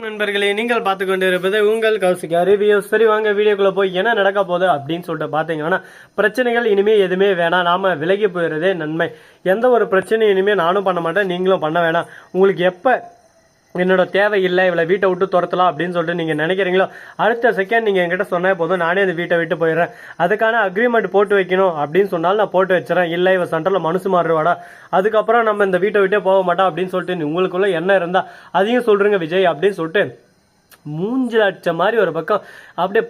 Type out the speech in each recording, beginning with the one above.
நண்பர்களே, நீங்கள் பார்த்து கொண்டிருப்பது உங்கள் கௌசிகா ரிவ்யூ. சரி, வாங்க வீடியோக்குள்ள போய் என்ன நடக்க போகுது அப்படின்னு சொல்லிட்டு பாத்தீங்கன்னா, பிரச்சனைகள் இனிமே எதுவுமே வேணாம், நாம விலகி போயிடுறதே நன்மை. எந்த ஒரு பிரச்சனையும் இனிமே நானும் பண்ண மாட்டேன், நீங்களும் பண்ண வேணாம். உங்களுக்கு எப்ப என்னோட தேவை இல்லை, இவளை வீட்டை விட்டு துரத்தலாம் அப்படின்னு சொல்லிட்டு நீங்க நினைக்கிறீங்களோ, அடுத்த செகண்ட் நீங்க என்கிட்ட சொன்னா போதும், நானே அந்த வீட்டை விட்டு போயிடுறேன். அதுக்கான அக்ரிமெண்ட் போட்டு வைக்கணும் அப்படின்னு சொன்னாலும் நான் போட்டு வச்சுறேன். இல்லை, இவ சென்டர்ல மனசு மாறுவாடா, அதுக்கப்புறம் நம்ம இந்த வீட்டை விட்டே போக மாட்டோம் அப்படின்னு சொல்லிட்டு உங்களுக்குள்ள என்ன இருந்தா அதையும் சொல்றீங்க விஜய் அப்படின்னு சொல்லிட்டு மூஞ்சில் அடிச்ச மாதிரி ஒரு பக்கம் அப்படியே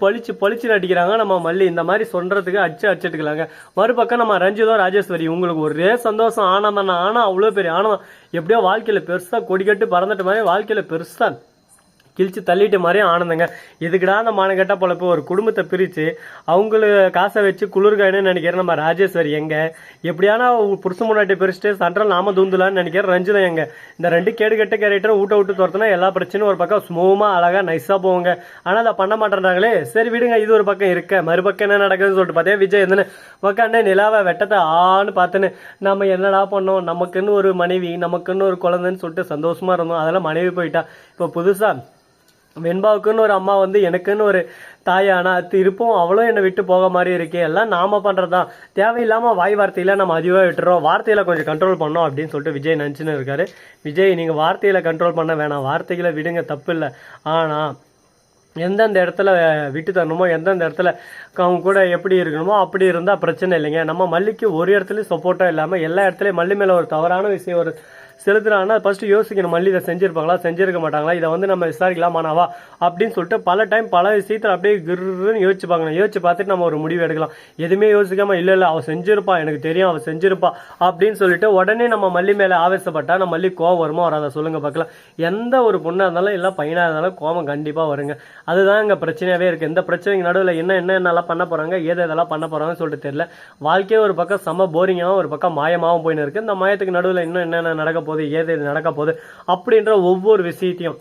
பளிச்சு நடிக்கிறாங்க நம்ம மல்லி. இந்த மாதிரி சொல்றதுக்கு அடிச்சுட்டுக்கலாங்க. மறுபக்கம் நம்ம ரஞ்சிதோ ராஜேஸ்வரி, உங்களுக்கு ஒரே சந்தோஷம், ஆனந்தம். ஆனா அவ்வளோ பெரிய ஆனந்தம், எப்படியோ வாழ்க்கையில பெருசா கொடிக்கட்டு பறந்துட்ட மாதிரி வாழ்க்கையில பெருசா கிழிச்சு தள்ளிட்டு மாதிரியும் ஆனந்தங்க. இதுக்குடா அந்த மானகட்ட பொழப்பு, ஒரு குடும்பத்தை பிரித்து அவங்களுக்கு காசை வச்சு குளிர்காயின்னு நினைக்கிறேன் நம்ம ராஜேஸ்வரி. எங்க எப்படியான புருஷ முன்னாடி பிரிச்சுட்டு சென்ட்ரல் நாம தூந்துலான்னு நினைக்கிறேன் ரஞ்சிதம். எங்க இந்த ரெண்டு கேடுகட்ட கேரக்டர் ஊட்ட விட்டு துரத்துனா எல்லா பிரச்சனையும் ஒரு பக்கம் ஸ்மூமா அழகா நைஸா போவாங்க. ஆனால் அதை பண்ண மாட்டேன்றாங்களே. சரி விடுங்க, இது ஒரு பக்கம் இருக்க. மறுபக்கம் என்ன நடக்குதுன்னு சொல்லிட்டு பார்த்தேன். விஜய் எந்தன்னு உக்காண்டே நிலாவை வெட்டத்தை ஆன்னு பார்த்துன்னு நம்ம என்னடா பண்ணோம், நமக்குன்னு ஒரு மனைவி, நமக்குன்னு ஒரு குழந்தைன்னு சொல்லிட்டு சந்தோஷமா இருந்தோம். அதெல்லாம் மனைவி போயிட்டா. இப்போ புதுசா வெண்பாவுக்குன்னு ஒரு அம்மா வந்து எனக்குன்னு ஒரு தாயானா அது இருப்போம். அவளும் என்னை விட்டு போக மாதிரி இருக்கே. எல்லாம் நாம பண்றதுதான், தேவையில்லாம வாய் வார்த்தையில நம்ம அதிகமாக விட்டுறோம். வார்த்தையில கொஞ்சம் கண்ட்ரோல் பண்ணோம் அப்படின்னு சொல்லிட்டு விஜய் நினைச்சுன்னு இருக்காரு. விஜய், நீங்க வார்த்தையில கண்ட்ரோல் பண்ண வேணாம், வார்த்தைகளை விடுங்க, தப்பு இல்லை. ஆனா எந்தெந்த இடத்துல விட்டு தரணுமோ, எந்தெந்த இடத்துல அவங்க கூட எப்படி இருக்கணுமோ அப்படி இருந்தால் பிரச்சனை இல்லைங்க. நம்ம மல்லிக்கு ஒரு இடத்துலையும் சப்போர்ட்டாக இல்லாமல் எல்லா இடத்துலையும் மல்லி மேலே ஒரு தவறான விஷயம் ஒரு செலுத்துறாங்கன்னா ஃபர்ஸ்ட் யோசிக்கணும். மல்லி இதை செஞ்சிருப்பாங்களா, செஞ்சிருக்க மாட்டாங்களா, இதை வந்து நம்ம விசாரிக்கலாமானாவா அப்படின்னு சொல்லிட்டு பல டைம் பல விஷயத்தில் அப்படியே கிருன்னு யோசிச்சுப்பாங்க. யோசிச்சு பார்த்துட்டு நம்ம ஒரு முடிவு எடுக்கலாம். எதுவுமே யோசிக்காம இல்லை அவள் செஞ்சிருப்பா, எனக்கு தெரியும் அவள் செஞ்சிருப்பா அப்படின்னு சொல்லிட்டு உடனே நம்ம மல்லி மேலே ஆவேசப்பட்டா நம்ம மல்லி கோவம் வருமோ வராத சொல்லுங்க பார்க்கலாம். எந்த ஒரு பொண்ணாக இருந்தாலும் இல்லை பையனாக இருந்தாலும் கோவம் கண்டிப்பாக வருங்க. அதுதான் இங்கே பிரச்சனையாகவே இருக்குது. இந்த பிரச்சனைக்கு நடுவில் என்னென்னலாம் பண்ண போகிறாங்க, இதெல்லாம் பண்ண போகிறாங்கன்னு சொல்லிட்டு தெரியல. வாழ்க்கையே ஒரு பக்கம் செம்ம போரிங்காகவும் ஒரு பக்கம் மாயமாகவும் போயின்னு இருக்குது. இந்த மாயத்துக்கு நடுவில் இன்னும் என்னென்ன நடக்க போகுது, ஏது நடக்க போகுது அப்படின்ற ஒவ்வொரு விஷயத்தையும்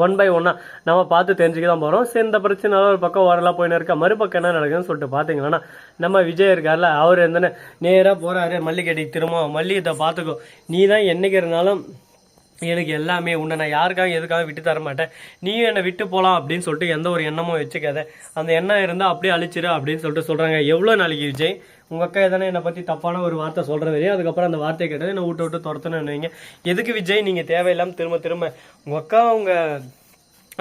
ஒன் பை ஒன்னா நம்ம பார்த்து தெரிஞ்சுக்க தான் போகிறோம். சரி, இந்த பிரச்சனை ஒரு பக்கம் ஓரளவு போயின்னு இருக்கா. மறுபக்கம் என்ன நடக்குதுன்னு சொல்லிட்டு பார்த்தீங்கன்னா, நம்ம விஜய் இருக்கார்ல, அவர் எந்தன நேராக போகிறாரு மல்லிகடிக்கு. திரும்ப மல்லி இதை பார்த்துக்கோ, நீ தான் என்னைக்கு இருந்தாலும் எனக்கு எல்லாமே உன்னை நான் யாருக்காக எதுக்காக விட்டு தர மாட்டேன், நீயும் என்னை விட்டு போகலாம் அப்படின்னு சொல்லிட்டு எந்த ஒரு எண்ணமும் வச்சுக்காத, அந்த எண்ணம் இருந்தால் அப்படியே அழிச்சிரு அப்படின்னு சொல்லிட்டு சொல்கிறாங்க. எவ்வளோ நாளைக்கு விஜய் உங்கள் அக்கா எதனா என்னை பற்றி தப்பான ஒரு வார்த்தை சொல்கிற வரையும், அதுக்கப்புறம் அந்த வார்த்தையை கேட்டது என்னை விட்டு துரத்துன்னு. எதுக்கு விஜய் நீங்கள் தேவையில்லாமல் திரும்ப உங்கள் அக்கா உங்கள்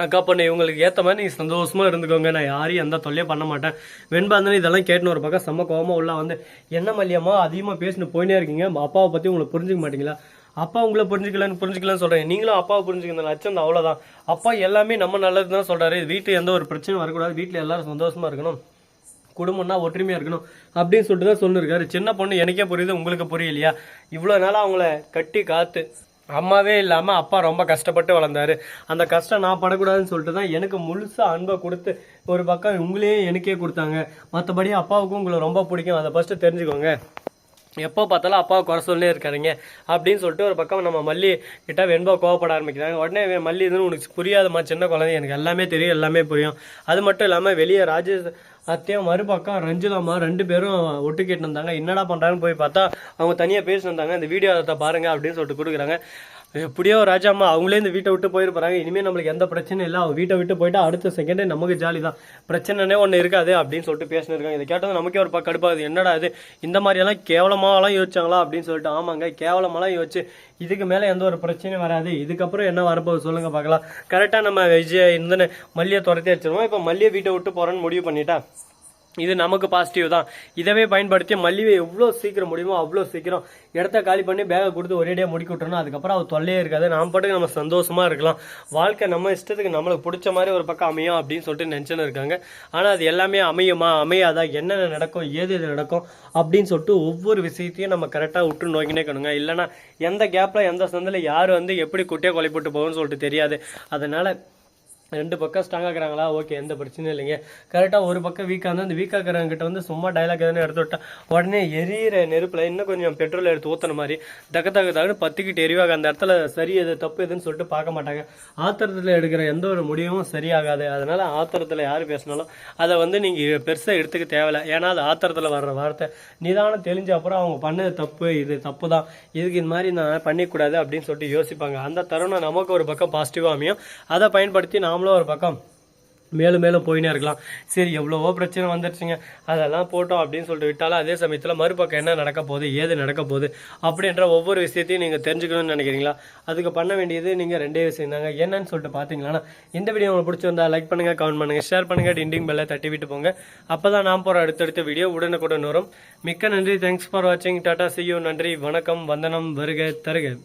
அக்கா பொண்ணு இவங்களுக்கு ஏற்ற மாதிரி நீங்கள் சந்தோஷமாக இருந்துக்கோங்க, நான் யாரையும் எந்த தொல்லையும் பண்ண மாட்டேன். வெண்பாந்தனி இதெல்லாம் கேட்டுன்னு ஒரு பக்கம் செம்ம கோவமாக உள்ள வந்து, என்ன மல்லியம்மா அதிகமாக பேசின்னு போயினே இருக்கீங்க, அப்பாவை பற்றி உங்களுக்கு புரிஞ்சுக்க மாட்டீங்களா, அப்பா உங்களை புரிஞ்சுக்கலான்னு சொல்கிறேன், நீங்களும் அப்பாவை புரிஞ்சுக்கணும் அச்சம் அவ்வளோதான். அப்பா எல்லாமே நம்ம நல்லது தான் சொல்கிறாரு. வீட்டில் எந்த ஒரு பிரச்சனையும் வரக்கூடாது, வீட்டில் எல்லாரும் சந்தோஷமாக இருக்கணும், குடும்பம்னா ஒற்றுமையாக இருக்கணும் அப்படின்னு சொல்லிட்டு தான் சொல்லிருக்காரு. சின்ன பொண்ணு எனக்கே புரியுது, உங்களுக்கு புரியலையா? இவ்வளோ நாளாக அவங்கள கட்டி காத்து அம்மாவே இல்லாமல் அப்பா ரொம்ப கஷ்டப்பட்டு வளர்ந்தாரு. அந்த கஷ்டம் நான் படக்கூடாதுன்னு சொல்லிட்டு தான் எனக்கு முழுசாக அன்பை கொடுத்து ஒரு பக்கம் உங்களையே எனக்கே கொடுத்தாங்க. மற்றபடி அப்பாவுக்கும் உங்களை ரொம்ப பிடிக்கும், அதை ஃபஸ்ட்டு தெரிஞ்சுக்கோங்க. எப்போ பார்த்தாலும் அப்பாவை குறை சொல்லே இருக்காருங்க அப்படின்னு சொல்லிட்டு ஒரு பக்கம் நம்ம மல்லி கிட்ட வெண்பா கோவப்பட ஆரம்பிக்கிறாங்க. உடனே மல்லி இதுன்னு உனக்கு புரியாதம்மா, சின்ன குழந்தை, எனக்கு எல்லாமே தெரியும், எல்லாமே புரியும். அது மட்டும் இல்லாமல் வெளியே ராஜேஷ் அத்தையும் மறுபக்கம் ரஞ்சிதாம்மா ரெண்டு பேரும் ஒட்டு கேட்டு இருந்தாங்க. என்னடா பண்ணுறாங்கன்னு போய் பார்த்தா அவங்க தனியாக பேசிட்டு இருந்தாங்க. இந்த வீடியோ அதை பாருங்க அப்படின்னு சொல்லிட்டு கொடுக்குறாங்க. எப்படியோ ராஜாம்மா அவங்களே இந்த வீட்டை விட்டு போயிருப்பாங்க. இனிமேல் நம்மளுக்கு எந்த பிரச்சனையும் இல்லை, அவங்க வீட்டை விட்டு போயிட்டா அடுத்த செகண்டே நமக்கு ஜாலி தான், பிரச்சனைனே ஒன்று இருக்காது அப்படின்னு சொல்லிட்டு பேசினிருக்காங்க. இதை கேட்டது நமக்கே ஒரு கடுப்பாகுது. என்னடா இது இந்த மாதிரியெல்லாம் கேவலமாலாம் யோசிச்சாங்களா அப்படின்னு சொல்லிட்டு. ஆமாங்க, கேவலமாலாம் யோசிச்சு இதுக்கு மேலே எந்த ஒரு பிரச்சனையும் வராது, இதுக்கப்புறம் என்ன வரப்போகுது சொல்லுங்க பார்க்கலாம். கரெக்டாக நம்ம விஜய் இந்த மல்லியை துரத்தி அடிச்சிருவோம். இப்போ மல்லியை வீட்டை விட்டு போகிறோன்னு முடிவு பண்ணிட்டா இது நமக்கு பாசிட்டிவ் தான். இதவே பயன்படுத்தி மல்லியை எவ்வளோ சீக்கிரம் முடியுமோ அவ்வளோ சீக்கிரம் இடத்த காலி பண்ணி பேகை கொடுத்து ஒரேடியாக முடிக்க விட்டுறணும். அதுக்கப்புறம் அவர் தொல்லையே இருக்காது, நாம் பாட்டுக்கு நம்ம சந்தோஷமாக இருக்கலாம். வாழ்க்கை நம்ம இஷ்டத்துக்கு நம்மளுக்கு பிடிச்ச மாதிரி ஒரு பக்கம் அமையும் அப்படின்னு சொல்லிட்டு நினச்சின்னு இருக்காங்க. ஆனால் அது எல்லாமே அமையுமா அமையாதா, என்னென்ன நடக்கும், ஏது நடக்கும் அப்படின்னு சொல்லிட்டு ஒவ்வொரு விஷயத்தையும் நம்ம கரெக்டாக விட்டு நோக்கினே இருக்கணுங்க. இல்லைன்னா எந்த கேப்பில் எந்த சந்தில் யார் வந்து எப்படி குட்டியாக கொலை போட்டு போகும்னு சொல்லிட்டு தெரியாது. அதனால் 2 பக்கம் ஸ்ட்ராங்காக இருக்கிறாங்களா, ஓகே, எந்த பிரச்சனையும் இல்லைங்க. கரெக்டாக ஒரு பக்கம் வீக்காக இருந்தால் அந்த வீக்காக இருக்கிறவங்கிட்ட வந்து சும்மா டைலாக் எதுன்னு எடுத்து விட்டா உடனே எரியிற நெருப்பில் இன்னும் கொஞ்சம் பெட்ரோல் எடுத்து ஊற்றுன மாதிரி தகன்னு பற்றிக்கிட்டு எரிவாங்க. அந்த இடத்துல சரி எது தப்பு எதுன்னு சொல்லிட்டு பார்க்க மாட்டாங்க. ஆத்திரத்தில் எடுக்கிற எந்த ஒரு முடிவும் சரியாகாது. அதனால் ஆத்திரத்தில் யார் பேசினாலும் அதை வந்து நீங்கள் பெருசாக எடுத்துக்க தேவையில்லை. ஏன்னா அது ஆத்திரத்தில் வர்ற வார்த்தை. நிதானம் தெளிஞ்ச அப்புறம் அவங்க பண்ணது தப்பு, இது தப்பு தான், இதுக்கு இந்த மாதிரி நான் பண்ணிக்கூடாது அப்படின்னு சொல்லிட்டு யோசிப்பாங்க. அந்த தருணம் நமக்கு ஒரு பக்கம் பாசிட்டிவாக அமையும். அதை பயன்படுத்தி நாமளும் ஒரு பக்கம் மேலும் மேலும் போயினே இருக்கலாம். சரி, எவ்வளவோ பிரச்சனை வந்துருச்சுங்க, அதெல்லாம் போட்டோம் அப்படின்னு சொல்லிட்டு விட்டாலும் அதே சமயத்தில் மறுபக்கம் என்ன நடக்க போகுது, ஏது நடக்க போகுது அப்படின்ற ஒவ்வொரு விஷயத்தையும் நீங்கள் தெரிஞ்சுக்கணும்னு நினைக்கிறீங்களா? அதுக்கு பண்ண வேண்டியது நீங்கள் 2 விஷயம் தாங்க. என்னன்னு சொல்லிட்டு பார்த்தீங்களா, இந்த வீடியோ உங்களுக்கு பிடிச்சிருந்தா லைக் பண்ணுங்கள், கமெண்ட் பண்ணுங்கள், ஷேர் பண்ணுங்கள், டிண்டிங் பெல்லை தட்டி விட்டு போங்க. அப்போ தான் நான் போகிற அடுத்தடுத்த வீடியோ உடனுக்குடன் வரும். மிக்க நன்றி. தேங்க்ஸ் ஃபார் வாட்சிங். Tata, see you. நன்றி, வணக்கம், வந்தனம், வருக தருக.